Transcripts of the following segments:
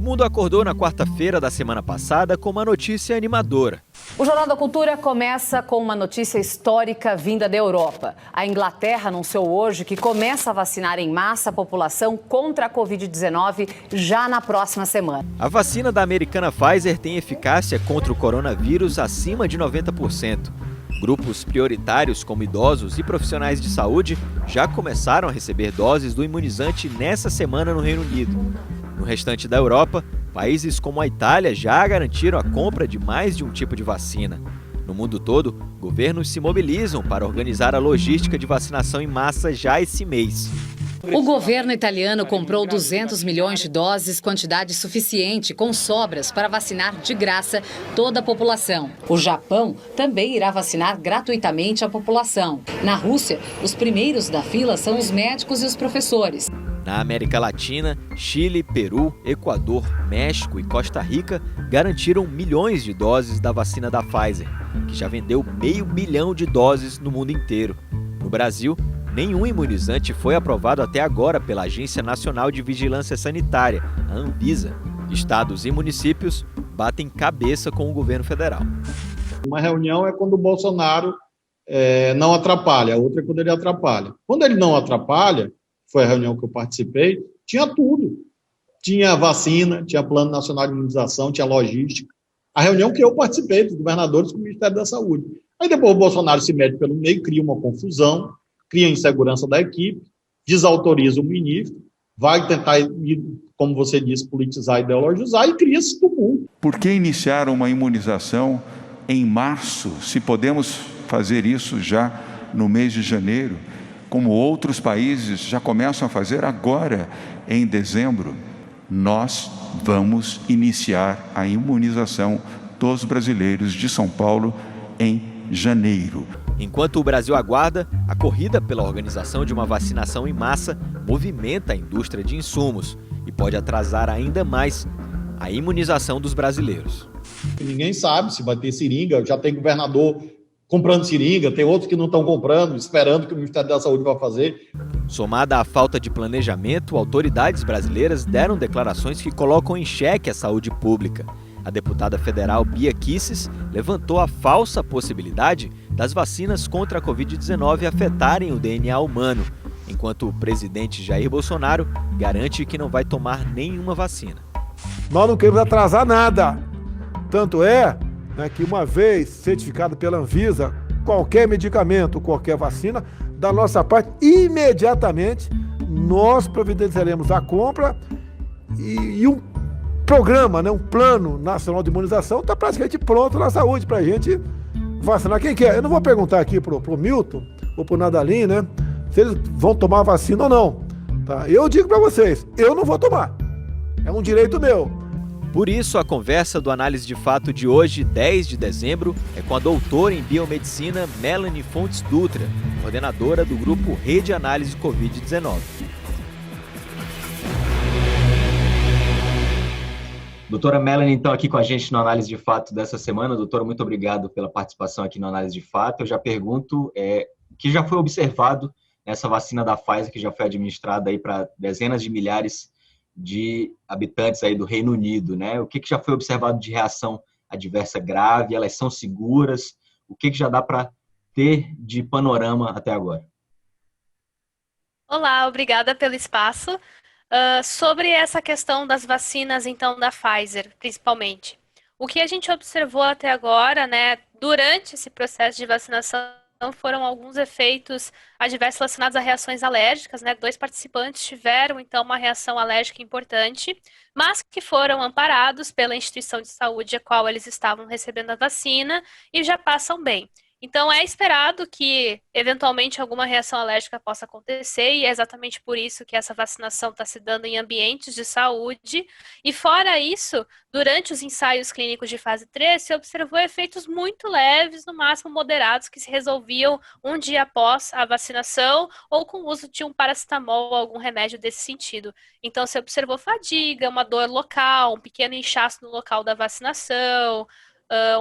mundo acordou na quarta-feira da semana passada com uma notícia animadora. O Jornal da Cultura começa com uma notícia histórica vinda da Europa. A Inglaterra anunciou hoje que começa a vacinar em massa a população contra a Covid-19 já na próxima semana. A vacina da americana Pfizer tem eficácia contra o coronavírus acima de 90%. Grupos prioritários como idosos e profissionais de saúde já começaram a receber doses do imunizante nessa semana no Reino Unido. No restante da Europa, países como a Itália já garantiram a compra de mais de um tipo de vacina. No mundo todo, governos se mobilizam para organizar a logística de vacinação em massa já esse mês. O governo italiano comprou 200 milhões de doses, quantidade suficiente, com sobras para vacinar de graça toda a população. O Japão também irá vacinar gratuitamente a população. Na Rússia, os primeiros da fila são os médicos e os professores. Na América Latina, Chile, Peru, Equador, México e Costa Rica garantiram milhões de doses da vacina da Pfizer, que já vendeu 500 milhão de doses no mundo inteiro. No Brasil, nenhum imunizante foi aprovado até agora pela Agência Nacional de Vigilância Sanitária, a Anvisa. Estados e municípios batem cabeça com o governo federal. Uma reunião é quando o Bolsonaro não atrapalha, a outra é quando ele atrapalha. Quando ele não atrapalha, foi a reunião que eu participei, tinha tudo. Tinha vacina, tinha plano nacional de imunização, tinha logística. A reunião que eu participei, dos governadores com o Ministério da Saúde. Aí depois o Bolsonaro se mete pelo meio, cria uma confusão, cria insegurança da equipe, desautoriza o ministro, vai tentar, como você disse, politizar, ideologizar e cria esse tumulto. Por que iniciar uma imunização em março, se podemos fazer isso já no mês de janeiro, como outros países já começam a fazer agora, em dezembro? Nós vamos iniciar a imunização dos brasileiros de São Paulo em janeiro. Enquanto o Brasil aguarda, a corrida pela organização de uma vacinação em massa movimenta a indústria de insumos e pode atrasar ainda mais a imunização dos brasileiros. Ninguém sabe se vai ter seringa, já tem governador comprando seringa, tem outros que não estão comprando, esperando que o Ministério da Saúde vá fazer. Somada à falta de planejamento, autoridades brasileiras deram declarações que colocam em xeque a saúde pública. A deputada federal Bia Kicis levantou a falsa possibilidade das vacinas contra a Covid-19 afetarem o DNA humano, enquanto o presidente Jair Bolsonaro garante que não vai tomar nenhuma vacina. Nós não queremos atrasar nada. Tanto é que uma vez certificado pela Anvisa, qualquer medicamento, qualquer vacina, da nossa parte, imediatamente, nós providenciaremos a compra e um programa, um plano nacional de imunização está praticamente pronto na saúde para a gente vacinar quem quer. Eu não vou perguntar aqui pro Milton ou pro Nadalim, se eles vão tomar a vacina ou não. Tá? Eu digo para vocês, eu não vou tomar. É um direito meu. Por isso, a conversa do Análise de Fato de hoje, 10 de dezembro, é com a doutora em biomedicina Melanie Fontes Dutra, coordenadora do grupo Rede Análise Covid-19. Doutora Melanie, então, aqui com a gente no Análise de Fato dessa semana. Doutora, muito obrigado pela participação aqui no Análise de Fato. Eu já pergunto o que já foi observado nessa vacina da Pfizer, que já foi administrada aí para dezenas de milhares de habitantes aí do Reino Unido, né? O que já foi observado de reação adversa grave? Elas são seguras? O que já dá para ter de panorama até agora? Olá, obrigada pelo espaço. Sobre essa questão das vacinas, então, da Pfizer, principalmente. O que a gente observou até agora, durante esse processo de vacinação, foram alguns efeitos adversos relacionados a reações alérgicas, 2 participantes tiveram, então, uma reação alérgica importante, mas que foram amparados pela instituição de saúde a qual eles estavam recebendo a vacina e já passam bem. Então, é esperado que, eventualmente, alguma reação alérgica possa acontecer e é exatamente por isso que essa vacinação está se dando em ambientes de saúde. E, fora isso, durante os ensaios clínicos de fase 3, se observou efeitos muito leves, no máximo moderados, que se resolviam um dia após a vacinação ou com o uso de um paracetamol ou algum remédio desse sentido. Então, se observou fadiga, uma dor local, um pequeno inchaço no local da vacinação,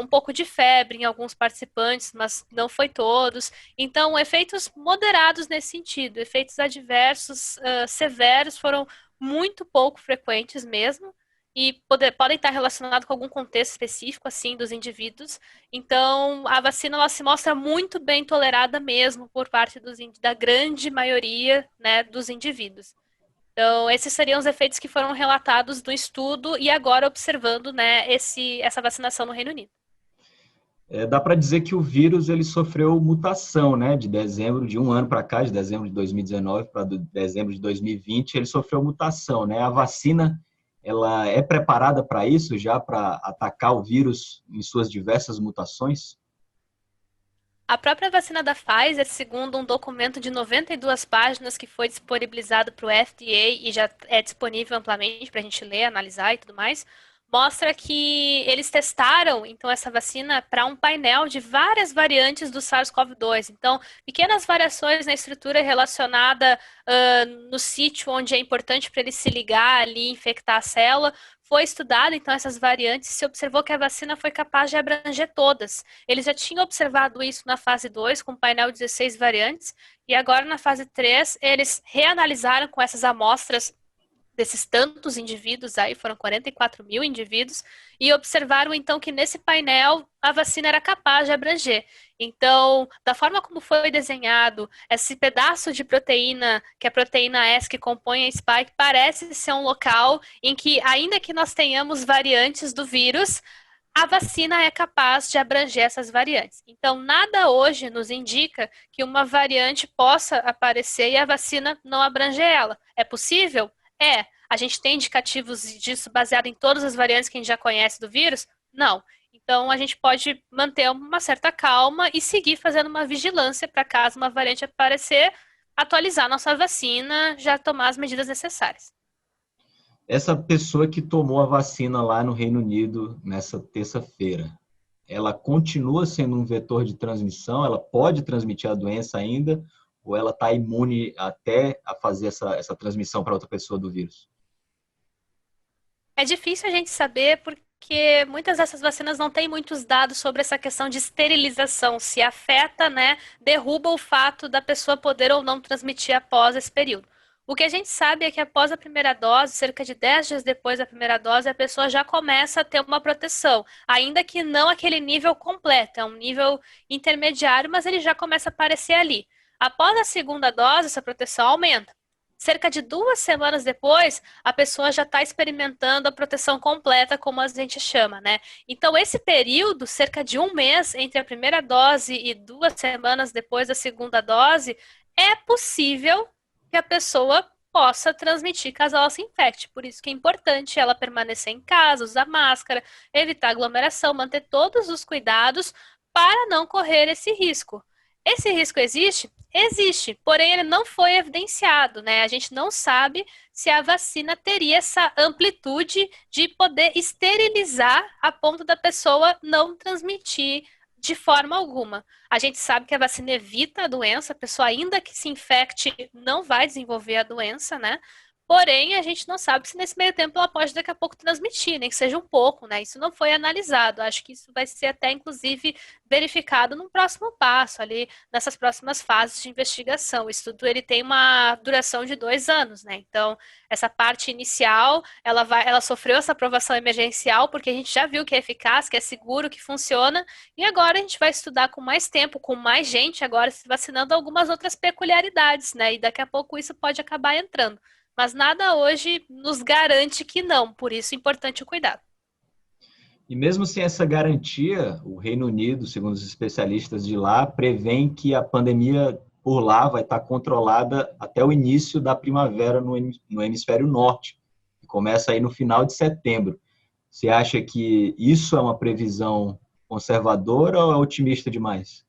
um pouco de febre em alguns participantes, mas não foi todos. Então, efeitos moderados nesse sentido. Efeitos adversos severos foram muito pouco frequentes mesmo. e podem estar relacionados com algum contexto específico assim dos indivíduos. Então, a vacina ela se mostra muito bem tolerada mesmo por parte da grande maioria, né, dos indivíduos. Então, esses seriam os efeitos que foram relatados no estudo e agora observando, né, essa vacinação no Reino Unido. Dá para dizer que o vírus ele sofreu mutação, né? De um ano para cá, de dezembro de 2019 para dezembro de 2020, ele sofreu mutação, né? A vacina ela é preparada para isso, já para atacar o vírus em suas diversas mutações? A própria vacina da Pfizer, segundo um documento de 92 páginas que foi disponibilizado para o FDA e já é disponível amplamente para a gente ler, analisar e tudo mais, mostra que eles testaram então essa vacina para um painel de várias variantes do SARS-CoV-2. Então, pequenas variações na estrutura relacionada no sítio onde é importante para ele se ligar ali, infectar a célula, foi estudado, então, essas variantes, se observou que a vacina foi capaz de abranger todas. Eles já tinham observado isso na fase 2, com um painel de 16 variantes, e agora na fase 3, eles reanalisaram com essas amostras desses tantos indivíduos aí, foram 44 mil indivíduos, e observaram então que nesse painel a vacina era capaz de abranger. Então, da forma como foi desenhado, esse pedaço de proteína, que é a proteína S que compõe a spike, parece ser um local em que, ainda que nós tenhamos variantes do vírus, a vacina é capaz de abranger essas variantes. Então, nada hoje nos indica que uma variante possa aparecer e a vacina não abranger ela. É possível? A gente tem indicativos disso baseado em todas as variantes que a gente já conhece do vírus? Não. Então, a gente pode manter uma certa calma e seguir fazendo uma vigilância para caso uma variante aparecer, atualizar nossa vacina, já tomar as medidas necessárias. Essa pessoa que tomou a vacina lá no Reino Unido nessa terça-feira, ela continua sendo um vetor de transmissão? Ela pode transmitir a doença ainda? Ou ela está imune até a fazer essa transmissão para outra pessoa do vírus? É difícil a gente saber porque muitas dessas vacinas não têm muitos dados sobre essa questão de esterilização, se afeta, né, derruba o fato da pessoa poder ou não transmitir após esse período. O que a gente sabe é que após a primeira dose, cerca de 10 dias depois da primeira dose, a pessoa já começa a ter uma proteção, ainda que não aquele nível completo, é um nível intermediário, mas ele já começa a aparecer ali. Após a segunda dose, essa proteção aumenta. Cerca de 2 semanas depois, a pessoa já está experimentando a proteção completa, como a gente chama, né? Então, esse período, cerca de 1 mês entre a primeira dose e 2 semanas depois da segunda dose, é possível que a pessoa possa transmitir caso ela se infecte. Por isso que é importante ela permanecer em casa, usar máscara, evitar aglomeração, manter todos os cuidados para não correr esse risco. Esse risco existe? Existe, porém ele não foi evidenciado, né? A gente não sabe se a vacina teria essa amplitude de poder esterilizar a ponto da pessoa não transmitir de forma alguma. A gente sabe que a vacina evita a doença, a pessoa ainda que se infecte não vai desenvolver a doença, né? Porém, a gente não sabe se nesse meio tempo ela pode daqui a pouco transmitir, nem que seja um pouco, né? Isso não foi analisado. Acho que isso vai ser até, inclusive, verificado num próximo passo, ali nessas próximas fases de investigação. O estudo ele tem uma duração de 2 anos, né? Então, essa parte inicial, ela sofreu essa aprovação emergencial, porque a gente já viu que é eficaz, que é seguro, que funciona, e agora a gente vai estudar com mais tempo, com mais gente agora se vacinando algumas outras peculiaridades, né? E daqui a pouco isso pode acabar entrando. Mas nada hoje nos garante que não, por isso é importante o cuidado. E mesmo sem essa garantia, o Reino Unido, segundo os especialistas de lá, prevêem que a pandemia por lá vai estar controlada até o início da primavera no hemisfério norte, que começa aí no final de setembro. Você acha que isso é uma previsão conservadora ou é otimista demais?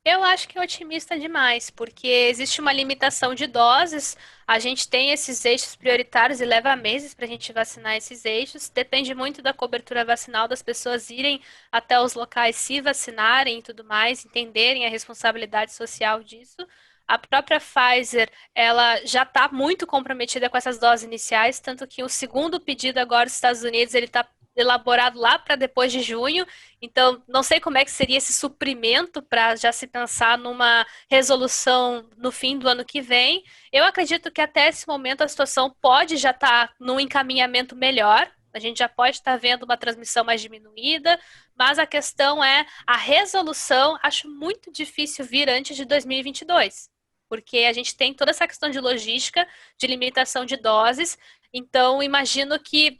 Eu acho que é otimista demais, porque existe uma limitação de doses, a gente tem esses eixos prioritários e leva meses para a gente vacinar esses eixos, depende muito da cobertura vacinal, das pessoas irem até os locais se vacinarem e tudo mais, entenderem a responsabilidade social disso. A própria Pfizer, ela já está muito comprometida com essas doses iniciais, tanto que o segundo pedido agora dos Estados Unidos, ele está elaborado lá para depois de junho, então não sei como é que seria esse suprimento para já se pensar numa resolução no fim do ano que vem. Eu acredito que até esse momento a situação pode já estar num encaminhamento melhor, A gente já pode estar vendo uma transmissão mais diminuída, mas a questão é a resolução, acho muito difícil vir antes de 2022, porque a gente tem toda essa questão de logística, de limitação de doses, então imagino que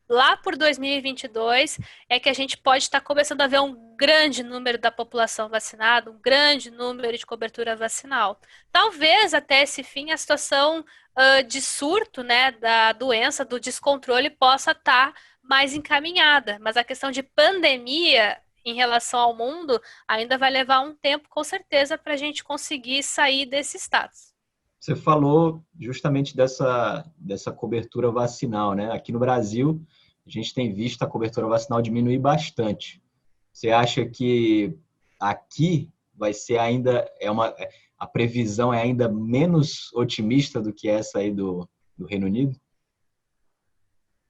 lá por 2022 é que a gente pode estar começando a ver um grande número da população vacinada, um grande número de cobertura vacinal. Talvez até esse fim a situação de surto, né, da doença, do descontrole, possa estar mais encaminhada, mas a questão de pandemia em relação ao mundo ainda vai levar um tempo, com certeza, para a gente conseguir sair desse status. Você falou justamente dessa cobertura vacinal, né? Aqui no Brasil, a gente tem visto a cobertura vacinal diminuir bastante. Você acha que aqui vai ser ainda, a previsão é ainda menos otimista do que essa aí do Reino Unido?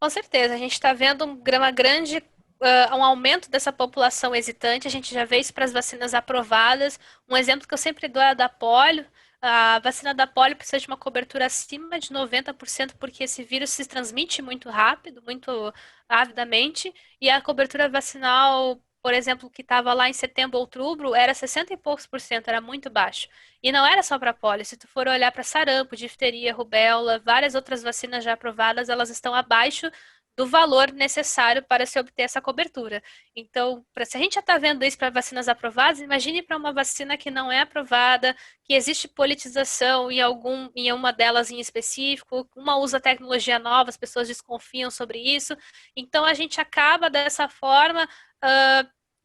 Com certeza, a gente está vendo um aumento dessa população hesitante, a gente já vê isso para as vacinas aprovadas. Um exemplo que eu sempre dou é a da polio. A vacina da polio precisa de uma cobertura acima de 90%, porque esse vírus se transmite muito rápido, muito avidamente, e a cobertura vacinal, por exemplo, que estava lá em setembro, outubro, era 60 e poucos por cento, era muito baixo. E não era só para polio, se tu for olhar para sarampo, difteria, rubéola, várias outras vacinas já aprovadas, elas estão abaixo do valor necessário para se obter essa cobertura. Então, se a gente já está vendo isso para vacinas aprovadas, imagine para uma vacina que não é aprovada, que existe politização em uma delas em específico, uma usa tecnologia nova, as pessoas desconfiam sobre isso. Então, a gente acaba dessa forma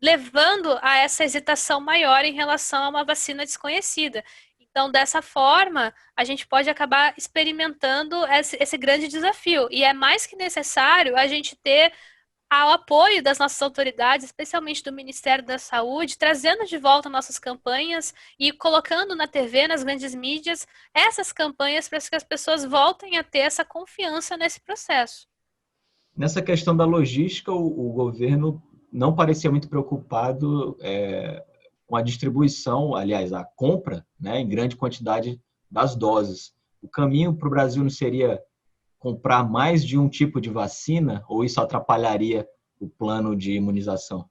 levando a essa hesitação maior em relação a uma vacina desconhecida. Então, dessa forma, a gente pode acabar experimentando esse grande desafio. E é mais que necessário a gente ter o apoio das nossas autoridades, especialmente do Ministério da Saúde, trazendo de volta nossas campanhas e colocando na TV, nas grandes mídias, essas campanhas para que as pessoas voltem a ter essa confiança nesse processo. Nessa questão da logística, o governo não parecia muito preocupado com a distribuição, aliás, a compra, né, em grande quantidade das doses. O caminho para o Brasil não seria comprar mais de um tipo de vacina, ou isso atrapalharia o plano de imunização?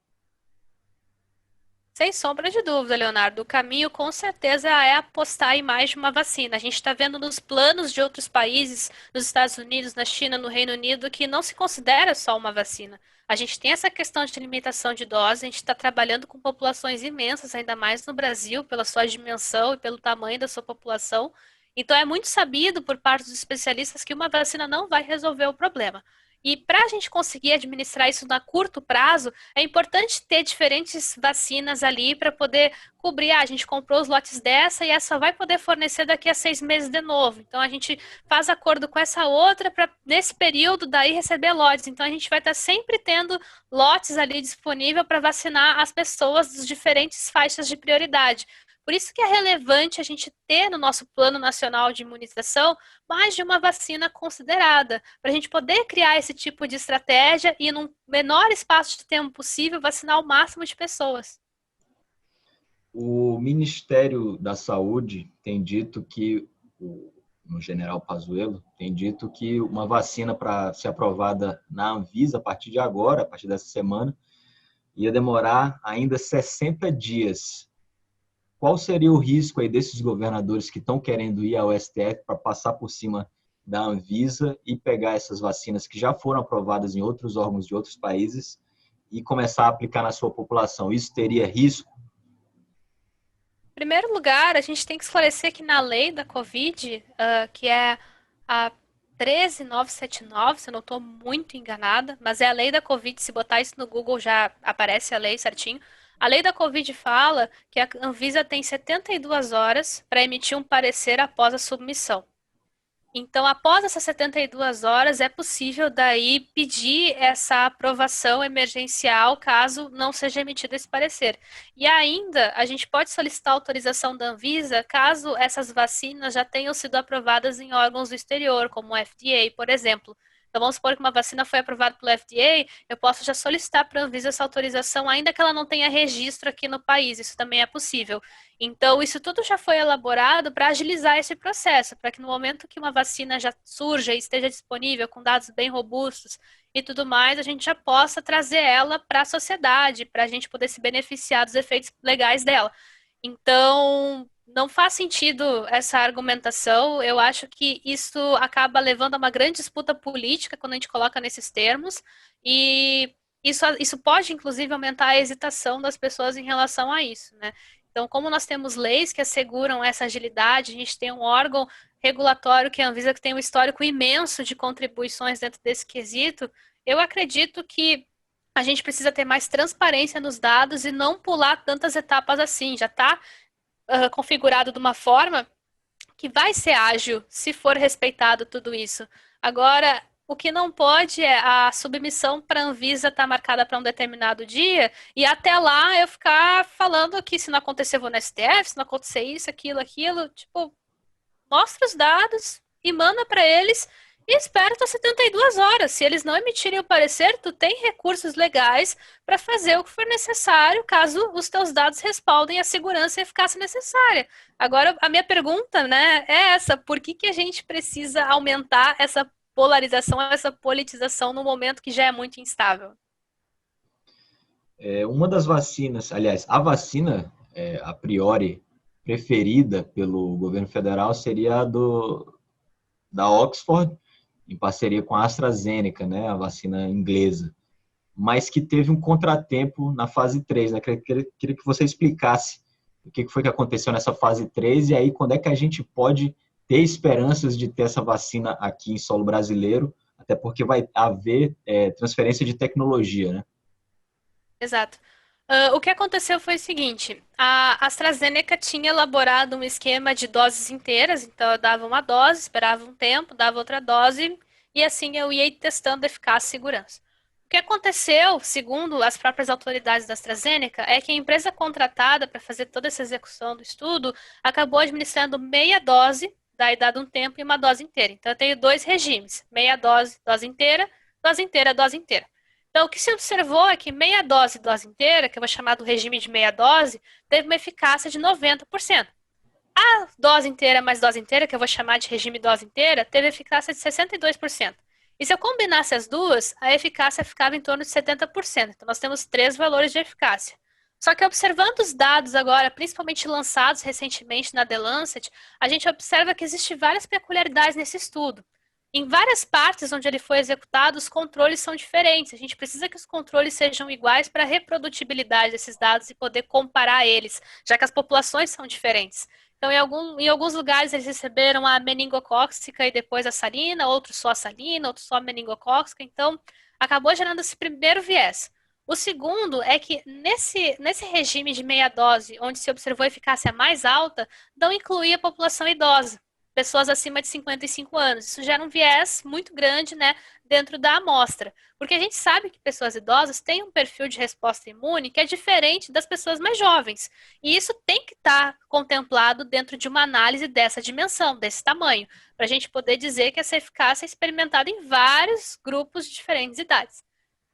Sem sombra de dúvida, Leonardo. O caminho, com certeza, é apostar em mais de uma vacina. A gente está vendo nos planos de outros países, nos Estados Unidos, na China, no Reino Unido, que não se considera só uma vacina. A gente tem essa questão de limitação de dose, a gente está trabalhando com populações imensas, ainda mais no Brasil, pela sua dimensão e pelo tamanho da sua população. Então, é muito sabido por parte dos especialistas que uma vacina não vai resolver o problema. E para a gente conseguir administrar isso a curto prazo, é importante ter diferentes vacinas ali para poder cobrir. A gente comprou os lotes dessa e essa vai poder fornecer daqui a 6 meses de novo. Então, a gente faz acordo com essa outra para, nesse período, daí receber lotes. Então, a gente vai estar sempre tendo lotes ali disponível para vacinar as pessoas das diferentes faixas de prioridade. Por isso que é relevante a gente ter no nosso Plano Nacional de Imunização mais de uma vacina considerada, para a gente poder criar esse tipo de estratégia e, num menor espaço de tempo possível, vacinar o máximo de pessoas. O Ministério da Saúde tem dito que, no General Pazuello, tem dito que uma vacina para ser aprovada na Anvisa a partir de agora, a partir dessa semana, ia demorar ainda 60 dias. Qual seria o risco aí desses governadores que estão querendo ir ao STF para passar por cima da Anvisa e pegar essas vacinas que já foram aprovadas em outros órgãos de outros países e começar a aplicar na sua população? Isso teria risco? Em primeiro lugar, a gente tem que esclarecer que na lei da Covid, que é a 13979, se eu não estou muito enganada, mas é a lei da Covid, se botar isso no Google já aparece a lei certinho. A lei da Covid fala que a Anvisa tem 72 horas para emitir um parecer após a submissão. Então, após essas 72 horas, é possível daí pedir essa aprovação emergencial caso não seja emitido esse parecer. E ainda, a gente pode solicitar autorização da Anvisa caso essas vacinas já tenham sido aprovadas em órgãos do exterior, como o FDA, por exemplo. Então, vamos supor que uma vacina foi aprovada pelo FDA, eu posso já solicitar para a Anvisa essa autorização, ainda que ela não tenha registro aqui no país, isso também é possível. Então, isso tudo já foi elaborado para agilizar esse processo, para que no momento que uma vacina já surja e esteja disponível com dados bem robustos e tudo mais, a gente já possa trazer ela para a sociedade, para a gente poder se beneficiar dos efeitos legais dela. Então, não faz sentido essa argumentação. Eu acho que isso acaba levando a uma grande disputa política quando a gente coloca nesses termos, e isso pode, inclusive, aumentar a hesitação das pessoas em relação a isso, né? Então, como nós temos leis que asseguram essa agilidade, a gente tem um órgão regulatório que é a Anvisa, que tem um histórico imenso de contribuições dentro desse quesito, eu acredito que a gente precisa ter mais transparência nos dados e não pular tantas etapas assim. Já está configurado de uma forma que vai ser ágil se for respeitado tudo isso. Agora, o que não pode é a submissão para a Anvisa estar marcada para um determinado dia e até lá eu ficar falando que se não acontecer eu vou no STF, se não acontecer isso, aquilo. Tipo, mostra os dados e manda para eles e espera até 72 horas. Se eles não emitirem o parecer, tu tem recursos legais para fazer o que for necessário, caso os teus dados respaldem a segurança e a eficácia necessária. Agora, a minha pergunta, né, é essa: por que a gente precisa aumentar essa polarização, essa politização no momento que já é muito instável? Uma das vacinas, aliás, a vacina, a priori, preferida pelo governo federal seria a da Oxford, em parceria com a AstraZeneca, né, a vacina inglesa, mas que teve um contratempo na fase 3. Né? Queria que você explicasse o que foi que aconteceu nessa fase 3 e aí quando é que a gente pode ter esperanças de ter essa vacina aqui em solo brasileiro, até porque vai haver transferência de tecnologia, né? Exato. O que aconteceu foi o seguinte: a AstraZeneca tinha elaborado um esquema de doses inteiras, então eu dava uma dose, esperava um tempo, dava outra dose, e assim eu ia testando a eficácia e segurança. O que aconteceu, segundo as próprias autoridades da AstraZeneca, é que a empresa contratada para fazer toda essa execução do estudo acabou administrando meia dose, daí dado um tempo, e uma dose inteira. Então eu tenho dois regimes: meia dose, dose inteira, dose inteira, dose inteira. Então, o que se observou é que meia dose e dose inteira, que eu vou chamar do regime de meia dose, teve uma eficácia de 90%. A dose inteira mais dose inteira, que eu vou chamar de regime dose inteira, teve eficácia de 62%. E se eu combinasse as duas, a eficácia ficava em torno de 70%. Então, nós temos 3 valores de eficácia. Só que observando os dados agora, principalmente lançados recentemente na The Lancet, a gente observa que existem várias peculiaridades nesse estudo. Em várias partes onde ele foi executado, os controles são diferentes. A gente precisa que os controles sejam iguais para a reprodutibilidade desses dados e poder comparar eles, já que as populações são diferentes. Então, em alguns lugares eles receberam a meningocócica e depois a salina, outros só a salina, outros só a meningocócica. Então, acabou gerando esse primeiro viés. O segundo é que nesse regime de meia dose, onde se observou a eficácia mais alta, não incluía a população idosa, pessoas acima de 55 anos. Isso gera um viés muito grande, né, dentro da amostra. Porque a gente sabe que pessoas idosas têm um perfil de resposta imune que é diferente das pessoas mais jovens. E isso tem que estar contemplado dentro de uma análise dessa dimensão, desse tamanho, para a gente poder dizer que essa eficácia é experimentada em vários grupos de diferentes idades.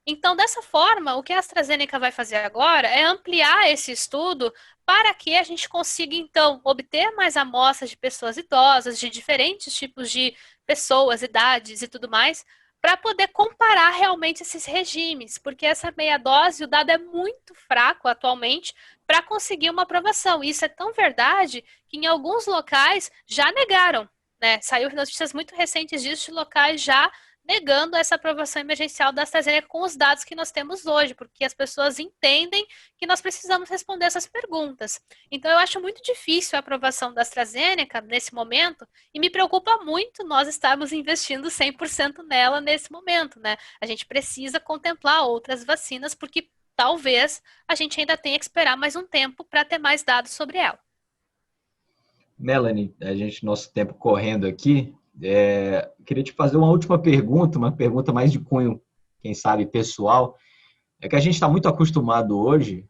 Então, dessa forma, o que a AstraZeneca vai fazer agora é ampliar esse estudo para que a gente consiga, então, obter mais amostras de pessoas idosas, de diferentes tipos de pessoas, idades e tudo mais, para poder comparar realmente esses regimes, porque essa meia dose, o dado é muito fraco atualmente para conseguir uma aprovação. E isso é tão verdade que em alguns locais já negaram, né? Saiu notícias muito recentes disso, de locais já negando essa aprovação emergencial da AstraZeneca com os dados que nós temos hoje, porque as pessoas entendem que nós precisamos responder essas perguntas. Então, eu acho muito difícil a aprovação da AstraZeneca nesse momento e me preocupa muito nós estarmos investindo 100% nela nesse momento, né? A gente precisa contemplar outras vacinas, porque talvez a gente ainda tenha que esperar mais um tempo para ter mais dados sobre ela. Melanie, nosso tempo correndo aqui, queria te fazer uma última pergunta, uma pergunta mais de cunho, quem sabe, pessoal. É que a gente está muito acostumado hoje,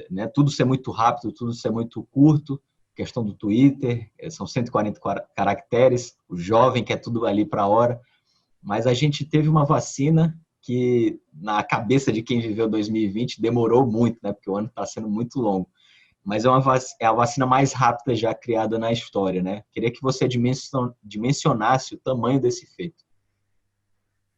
né, tudo ser muito rápido, tudo ser muito curto, questão do Twitter, são 140 caracteres, o jovem quer tudo ali para a hora, mas a gente teve uma vacina que, na cabeça de quem viveu 2020, demorou muito, né, porque o ano está sendo muito longo. Mas é a vacina mais rápida já criada na história, né? Queria que você dimensionasse o tamanho desse feito.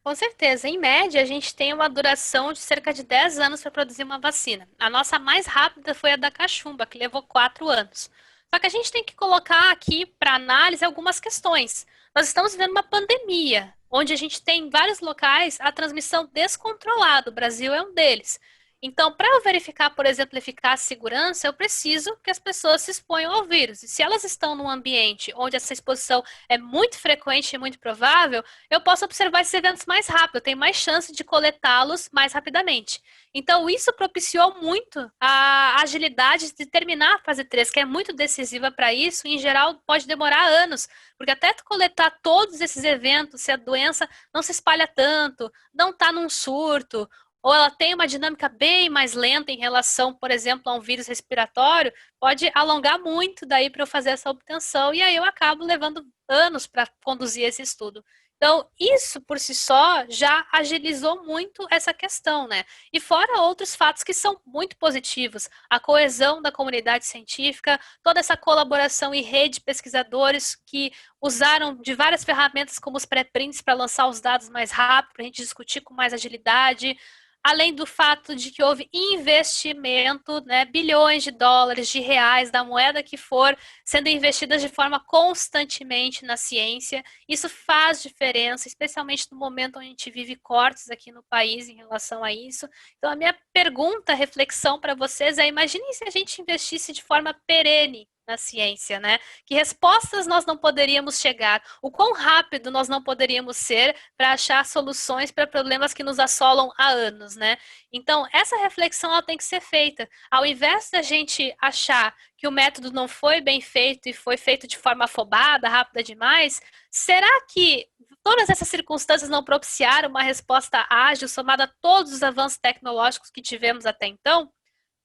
Com certeza. Em média, a gente tem uma duração de cerca de 10 anos para produzir uma vacina. A nossa mais rápida foi a da cachumba, que levou 4 anos. Só que a gente tem que colocar aqui para análise algumas questões. Nós estamos vivendo uma pandemia, onde a gente tem em vários locais a transmissão descontrolada. O Brasil é um deles. Então, para eu verificar, por exemplo, eficácia e segurança, eu preciso que as pessoas se exponham ao vírus. E se elas estão num ambiente onde essa exposição é muito frequente e muito provável, eu posso observar esses eventos mais rápido, eu tenho mais chance de coletá-los mais rapidamente. Então, isso propiciou muito a agilidade de terminar a fase 3, que é muito decisiva para isso, e em geral pode demorar anos, porque até tu coletar todos esses eventos, se a doença não se espalha tanto, não está num surto, ou ela tem uma dinâmica bem mais lenta em relação, por exemplo, a um vírus respiratório, pode alongar muito daí para eu fazer essa obtenção, e aí eu acabo levando anos para conduzir esse estudo. Então, isso por si só já agilizou muito essa questão, né? E fora outros fatos que são muito positivos, a coesão da comunidade científica, toda essa colaboração e rede de pesquisadores que usaram de várias ferramentas como os pré-prints para lançar os dados mais rápido, para a gente discutir com mais agilidade, além do fato de que houve investimento, né, bilhões de dólares, de reais, da moeda que for, sendo investidas de forma constantemente na ciência. Isso faz diferença, especialmente no momento onde a gente vive cortes aqui no país em relação a isso. Então, a minha pergunta, reflexão para vocês é: imaginem se a gente investisse de forma perene na ciência, né? Que respostas nós não poderíamos chegar? O quão rápido nós não poderíamos ser para achar soluções para problemas que nos assolam há anos, né? Então, essa reflexão ela tem que ser feita. Ao invés da gente achar que o método não foi bem feito e foi feito de forma afobada, rápida demais, será que todas essas circunstâncias não propiciaram uma resposta ágil somada a todos os avanços tecnológicos que tivemos até então?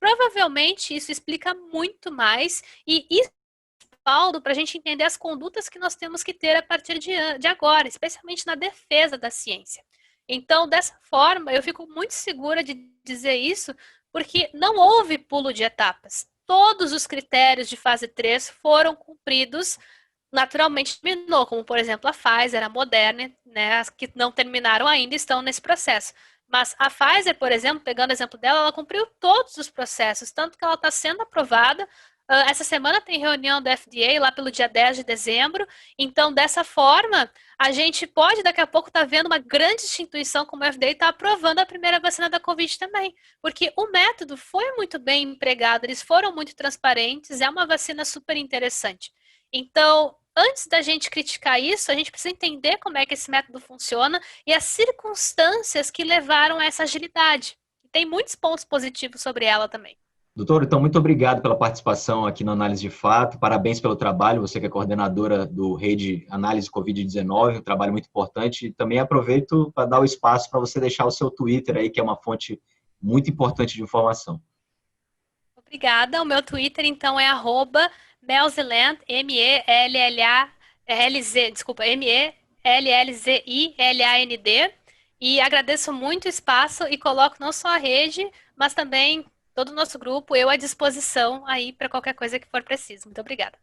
Provavelmente isso explica muito mais e isso é para a gente entender as condutas que nós temos que ter a partir de agora, especialmente na defesa da ciência. Então, dessa forma, eu fico muito segura de dizer isso, porque não houve pulo de etapas. Todos os critérios de fase 3 foram cumpridos, naturalmente terminou, como por exemplo a Pfizer, a Moderna, né, as que não terminaram ainda estão nesse processo. Mas a Pfizer, por exemplo, pegando o exemplo dela, ela cumpriu todos os processos, tanto que ela está sendo aprovada. Essa semana tem reunião da FDA lá pelo dia 10 de dezembro. Então, dessa forma, a gente pode daqui a pouco estar vendo uma grande instituição como a FDA está aprovando a primeira vacina da Covid também. Porque o método foi muito bem empregado, eles foram muito transparentes, é uma vacina super interessante. Então, antes da gente criticar isso, a gente precisa entender como é que esse método funciona e as circunstâncias que levaram a essa agilidade. Tem muitos pontos positivos sobre ela também. Doutor, então, muito obrigado pela participação aqui no Análise de Fato. Parabéns pelo trabalho, você que é coordenadora do Rede Análise Covid-19, um trabalho muito importante. E também aproveito para dar o espaço para você deixar o seu Twitter aí, que é uma fonte muito importante de informação. Obrigada. O meu Twitter, então, é @Mellzilland, MELLZILLAND. E agradeço muito o espaço e coloco não só a rede, mas também todo o nosso grupo, eu à disposição aí para qualquer coisa que for preciso. Muito obrigada.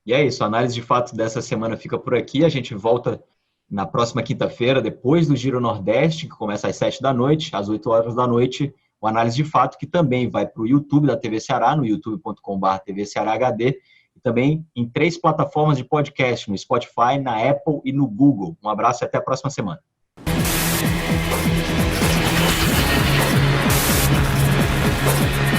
E é isso, a Análise de Fato dessa semana fica por aqui. A gente volta na próxima quinta-feira, depois do Giro Nordeste, que começa às 7 da noite, às 8 horas da noite, o Análise de Fato, que também vai para o YouTube da TV Ceará, no youtube.com/TV Ceará HD, e também em 3 plataformas de podcast, no Spotify, na Apple e no Google. Um abraço e até a próxima semana. We'll be right back.